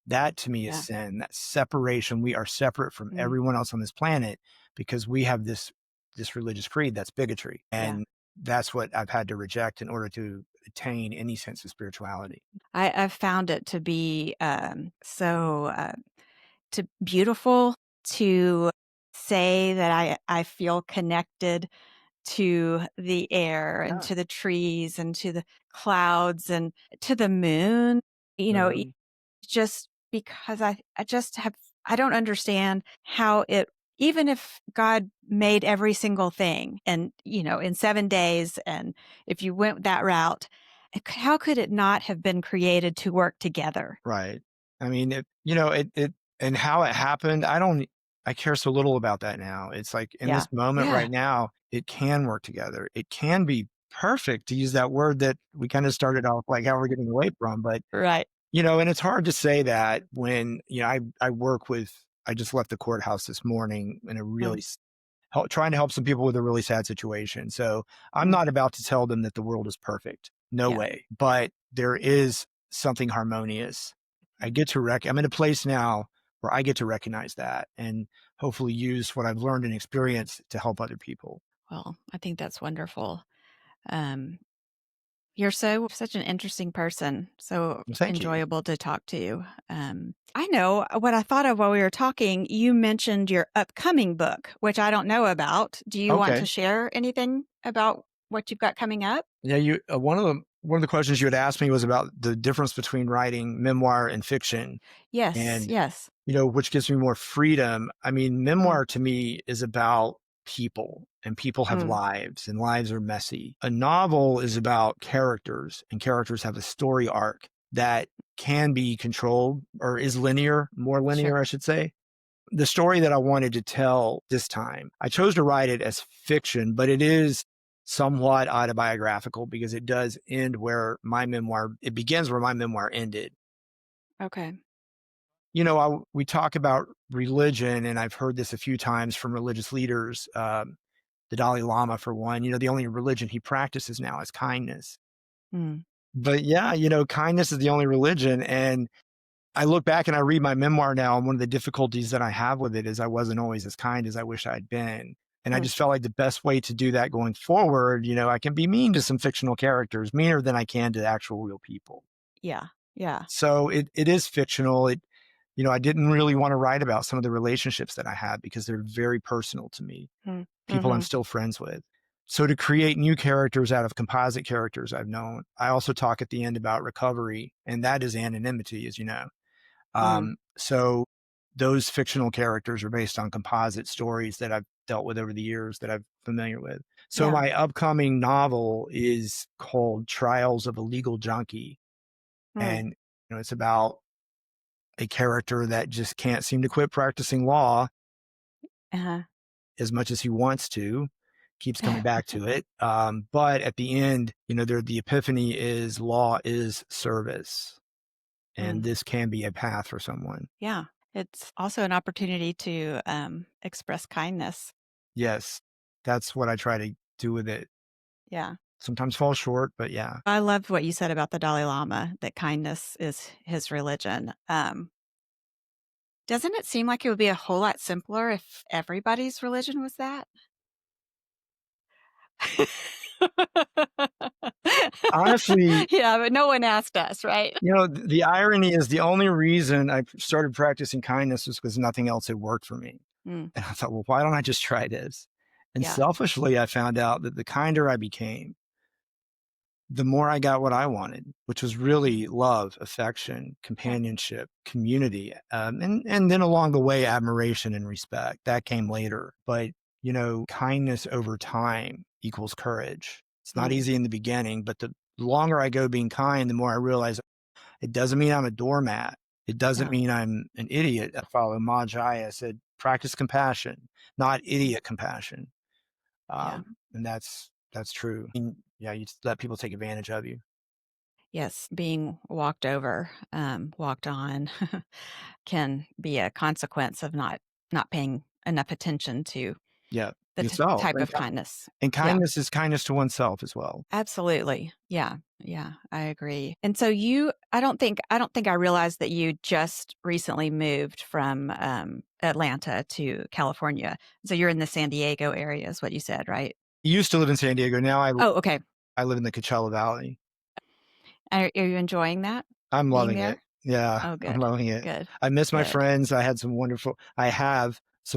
That to me is Yeah. sin. That separation. We are separate from Mm, everyone else on this planet because we have this religious creed that's bigotry. yeah. And that's what I've had to reject in order to attain any sense of spirituality. I've found it to be to beautiful to say that I feel connected to the air and Yeah. to the trees and to the clouds and to the moon, Moon. just because I just have, I don't understand how it, even if God made every single thing and, in 7 days, and if you went that route, how could it not have been created to work together? Right. I mean, and how it happened, I care so little about that now. It's like in Yeah. this moment Yeah. right now, it can work together. It can be perfect, to use that word that we kind of started off like how we're getting away from. But, Right. and it's hard to say that when, I work with, I just left the courthouse this morning in a really Mm, trying to help some people with a really sad situation. So I'm mm, not about to tell them that the world is perfect. No yeah. way. But there is something harmonious. I'm in a place now where I get to recognize that and hopefully use what I've learned and experienced to help other people. Well, I think that's wonderful. Um, You're such an interesting person, so Well, thank you. enjoyable to talk to. I know what I thought of while we were talking. You mentioned your upcoming book, which I don't know about. Do you want to Okay. share anything about what you've got coming up? Yeah, you one of the questions you had asked me was about the difference between writing memoir and fiction. Yes, And yes. which gives me more freedom. I mean, Mm, memoir to me is about people, and people have mm, lives, and lives are messy. A novel is about characters, and characters have a story arc that can be controlled, or is linear, more linear, sure. I should say. The story that I wanted to tell this time, I chose to write it as fiction, but it is somewhat autobiographical because it does end it begins where my memoir ended. Okay. We talk about religion, and I've heard this a few times from religious leaders. The Dalai Lama, for one, the only religion he practices now is kindness. Mm, But yeah, kindness is the only religion. And I look back and I read my memoir now, and one of the difficulties that I have with it is I wasn't always as kind as I wish I'd been. And I mm, just felt like the best way to do that going forward, I can be mean to some fictional characters, meaner than I can to actual real people. yeah. Yeah. So it is fictional. I didn't really want to write about some of the relationships that I had because they're very personal to me, Mm, people I'm mm-hmm. still friends with. So to create new characters out of composite characters I've known, I also talk at the end about recovery, and that is anonymity, as you know. Mm, So those fictional characters are based on composite stories that I've dealt with over the years that I'm familiar with. So yeah. my upcoming novel is called Trials of a Legal Junkie. Mm, And it's about a character that just can't seem to quit practicing law uh-huh. as much as he wants to, keeps coming back to it. But at the end, the epiphany is law is service. And Mm, this can be a path for someone. yeah. It's also an opportunity to express kindness. Yes, that's what I try to do with it. Yeah. Sometimes fall short, but yeah. I loved what you said about the Dalai Lama, that kindness is his religion. Doesn't it seem like it would be a whole lot simpler if everybody's religion was that? Honestly, Yeah, but no one asked us, right? the irony is the only reason I started practicing kindness was because nothing else had worked for me. Mm, And I thought, well, why don't I just try this? And yeah, selfishly, I found out that the kinder I became, the more I got what I wanted, which was really love, affection, yeah. companionship, community, and then along the way, admiration and respect. That came later. But kindness over time equals courage. It's not Mm, easy in the beginning, but the longer I go being kind, the more I realize it doesn't mean I'm a doormat. It doesn't Yeah. mean I'm an idiot. I follow Ma Jaya said, practice compassion, not Mm. idiot compassion. Yeah. And that's true. Yeah, you just let people take advantage of you. Yes. Being walked over, walked on can be a consequence of not paying enough attention to Yeah, the yourself. type of kindness. And Yeah. kindness is kindness to oneself as well. Absolutely. Yeah. Yeah, I agree. And so I don't think I realized that you just recently moved from, Atlanta to California. So you're in the San Diego area is what you said, right? Used to live in San Diego. Now Oh, okay. I live in the Coachella Valley. Are you enjoying that, I'm being loving it. there? Yeah, Oh, I'm good. loving it. Good. I miss my Good. friends. I have some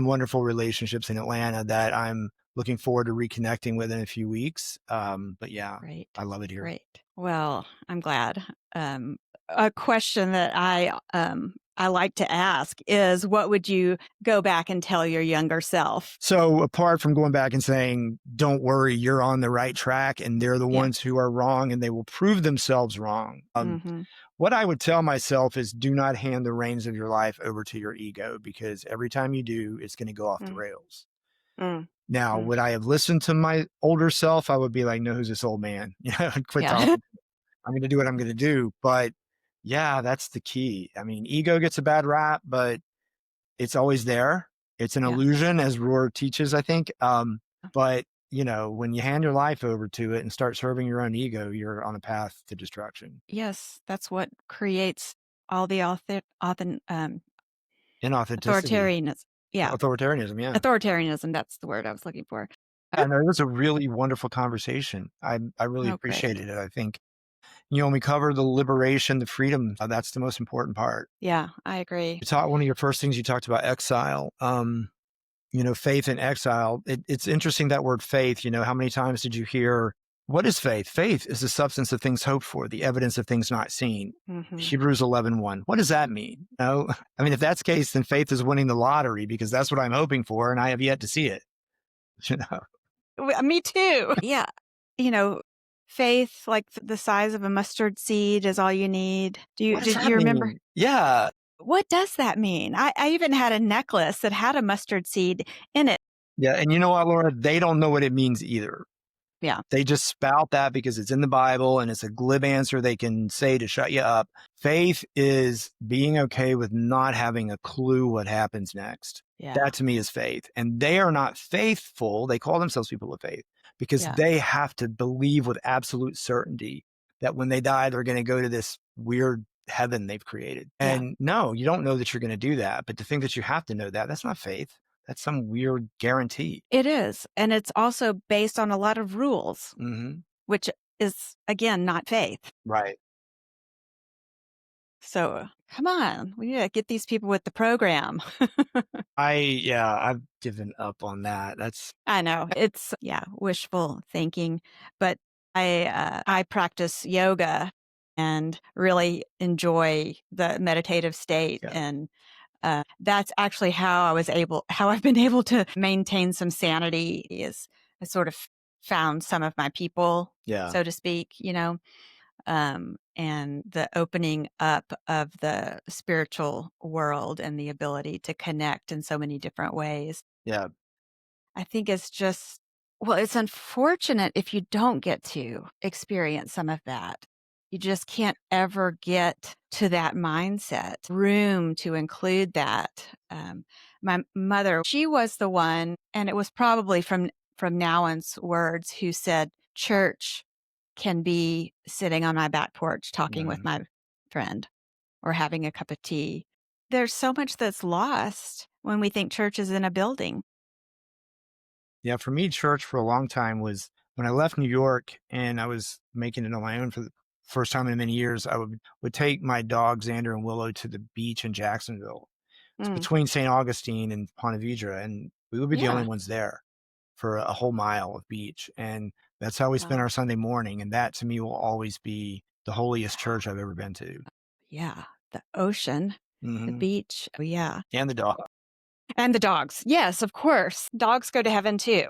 wonderful relationships in Atlanta that I'm looking forward to reconnecting with in a few weeks. But yeah, Great. I love it here. Great. Well, I'm glad. A question that I like to ask is, what would you go back and tell your younger self? So apart from going back and saying, don't worry, you're on the right track and they're the Yeah. ones who are wrong and they will prove themselves wrong. Mhm. What I would tell myself is do not hand the reins of your life over to your ego because every time you do, it's going to go off the Mm, rails. mm, Now, mm. would I have listened to my older self? I would be like, no, who's this old man? Quit Yeah. talking. I'm going to do what I'm going to do. But yeah, that's the key. I mean, ego gets a bad rap, but it's always there. It's an Yeah. illusion, as Rohr teaches, I think. But when you hand your life over to it and start serving your own ego, you're on a path to destruction. Yes, that's what creates all the Inauthenticity, authoritarianism. Yeah, authoritarianism. Yeah. authoritarianism, that's the word I was looking for. I know it was a really wonderful conversation. I really Oh, great. appreciated it. I think we cover the liberation, the freedom. That's the most important part. Yeah, I agree. You taught one of your first things you talked about exile. Faith in exile. It's interesting that word faith. How many times did you hear, what is faith? Faith is the substance of things hoped for, the evidence of things not seen. Mhm. Hebrews 11:1. What does that mean? No, I mean, if that's the case, then faith is winning the lottery because that's what I'm hoping for, and I have yet to see it. You know, Me too. Yeah. You know, faith like the size of a mustard seed is all you need. what does Did that you remember? mean? Yeah, What does that mean? I even had a necklace that had a mustard seed in it. yeah, and you know what, Laura? They don't know what it means either. Yeah. They just spout that because it's in the Bible and it's a glib answer they can say to shut you up. Faith is being okay with not having a clue what happens next. Yeah. That to me is faith. And they are not faithful. They call themselves people of faith because Yeah. they have to believe with absolute certainty that when they die, they're going to go to this weird heaven they've created. Yeah. And no, you don't know that you're going to do that. But to think that you have to know that, that's not faith. That's some weird guarantee. It is, and it's also based on a lot of rules, Hmm. which is, again, not faith. Right. So, come on, we need to get these people with the program. I've given up on that. That's I know, it's yeah, wishful thinking, but I practice yoga and really enjoy the meditative state, yeah, and, that's actually how I've been able to maintain some sanity is I sort of found some of my people, yeah, so to speak, and the opening up of the spiritual world and the ability to connect in so many different ways. yeah, I think it's just, well, it's unfortunate if you don't get to experience some of that. You just can't ever get to that mindset, room to include that. My mother, she was the one, and it was probably from Nowin's words, who said, "Church can be sitting on my back porch talking with mhm. my friend or having a cup of tea." There's so much that's lost when we think church is in a building. Yeah, for me, church for a long time was when I left New York and I was making it on my own for the first time in many years, I would take my dog Xander and Willow to the beach in Jacksonville. It's Mm, between St. Augustine and Ponte Vedra, and we would be the only yeah. ones there for a whole mile of beach. And that's how we spent Wow. our Sunday morning. And that to me will always be the holiest church I've ever been to. Yeah. The ocean, the Hmm. beach. Yeah. And the dog. And the dogs. Yes, of course. Dogs go to heaven too.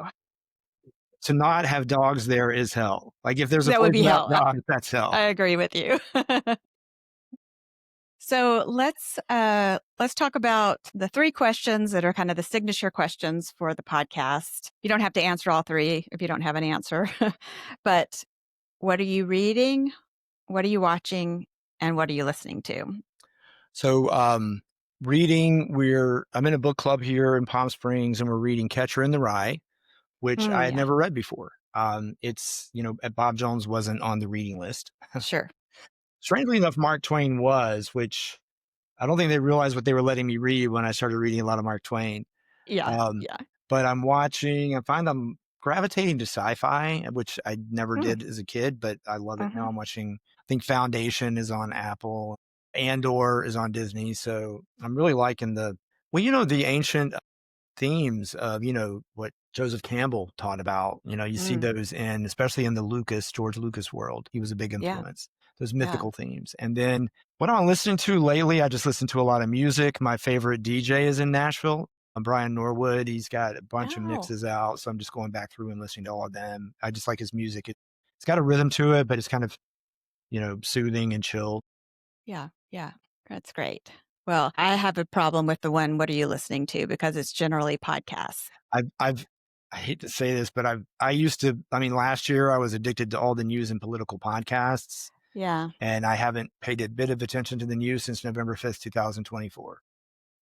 To not have dogs there is hell. Like if there's a That would place be without hell. dogs, that's I hell. agree with you. So let's talk about the 3 questions that are kind of the signature questions for the podcast. You don't have to answer all 3 if you don't have an answer. But what are you reading? What are you watching? And what are you listening to? So, reading, I'm in a book club here in Palm Springs, and we're reading Catcher in the Rye, which I had Yeah, never read before. It's, Bob Jones wasn't on the reading list. sure. Strangely enough, Mark Twain was, which I don't think they realized what they were letting me read when I started reading a lot of Mark Twain. Yeah, Um, yeah. but I find I'm gravitating to sci-fi, which I never Mm, did as a kid, but I love it now. mhm, I'm watching, I think Foundation is on Apple, Andor is on Disney. So I'm really liking the ancient themes of, what Joseph Campbell taught about. You see mm, those especially in the George Lucas world. He was a big yeah, influence, those yeah. mythical themes. And then what I'm listening to lately, I just listen to a lot of music. My favorite DJ is in Nashville. Brian Norwood. He's got a bunch of Oh, mixes out. So I'm just going back through and listening to all of them. I just like his music. It's got a rhythm to it, but it's kind of, soothing and chill. yeah, yeah. That's great. Well, I have a problem with the one, what are you listening to? Because it's generally podcasts. I've I hate to say this, but last year I was addicted to all the news and political podcasts, Yeah, and I haven't paid a bit of attention to the news since November 5th, 2024.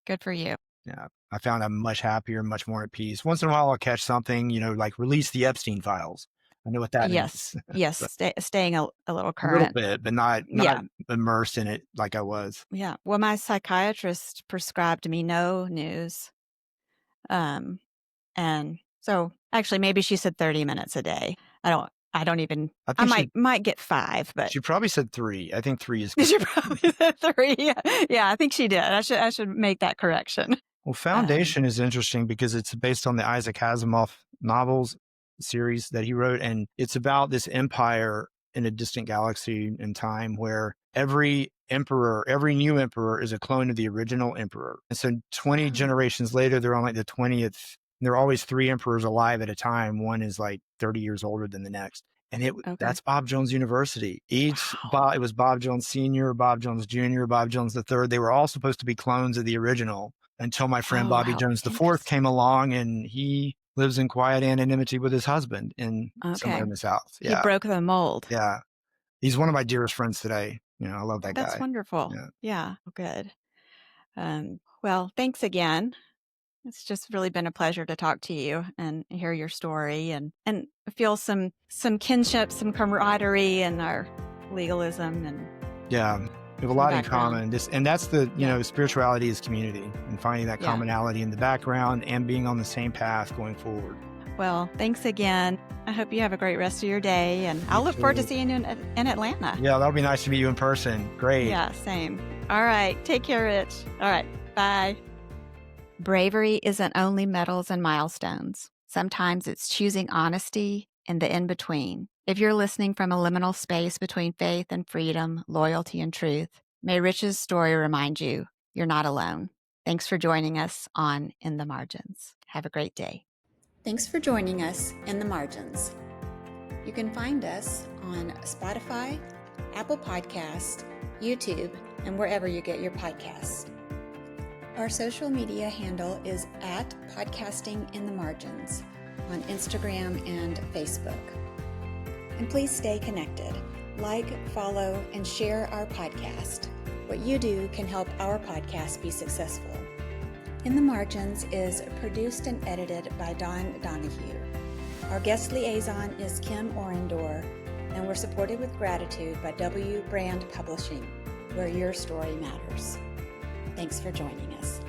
good for you. Yeah. I found I'm much happier, much more at peace. Once in a while I'll catch something, like release the Epstein files. I know what that means. Yes, yes, But staying a little a little current. bit, but not Yeah, immersed in it like I was. yeah. Well, my psychiatrist prescribed me no news. Um, and so actually maybe she said 30 minutes a day. I don't even I I think might get 5, but she probably said 3. I think 3 is good. she probably said 3. Yeah. Yeah, I think she did. I should make that correction. Well, Um, Foundation is interesting because it's based on the Isaac Asimov novels series that he wrote. And it's about this empire in a distant galaxy in time where every new emperor is a clone of the original emperor. And so 20 oh, generations later, they're on like the 20th. There are always 3 emperors alive at a time. One is like 30 years older than the next. And okay. that's Bob Jones University. Wow. It was Bob Jones Sr., Bob Jones Jr., Bob Jones III. They were all supposed to be clones of the original until my friend Oh, Bobby wow. Jones IV Interesting. came along, and he lives in quiet anonymity with his husband somewhere Okay. in the South. He Yeah. broke the mold. Yeah. He's one of my dearest friends today. I love that That's guy. wonderful. Yeah. Yeah, good. Well, thanks again. It's just really been a pleasure to talk to you and hear your story and feel some kinship, some camaraderie in our legalism and Yeah. We have a some lot in background. common. And that's Yeah. spirituality is community and finding that Yeah. commonality in the background and being on the same path going forward. Well, thanks again. I hope you have a great rest of your day, and You I'll look forward to too. seeing you in Atlanta. Yeah, that'll be nice to meet you in person. Great. Yeah, same. All right. Take care, Rich. All right. Bye. Bravery isn't only medals and milestones. Sometimes it's choosing honesty in the in between. If you're listening from a liminal space between faith and freedom, loyalty and truth, may Rich's story remind you you're not alone. Thanks for joining us on In the Margins. Have a great day. Thanks for joining us in the Margins. You can find us on Spotify, Apple Podcasts, YouTube, and wherever you get your podcasts. Our social media handle is at Podcasting in the Margins on Instagram and Facebook. And please stay connected. Like, follow, and share our podcast. What you do can help our podcast be successful. In the Margins is produced and edited by Dawn Donahue. Our guest liaison is Kim Orendor, and we're supported with gratitude by W Brand Publishing, where your story matters. Thanks for joining us.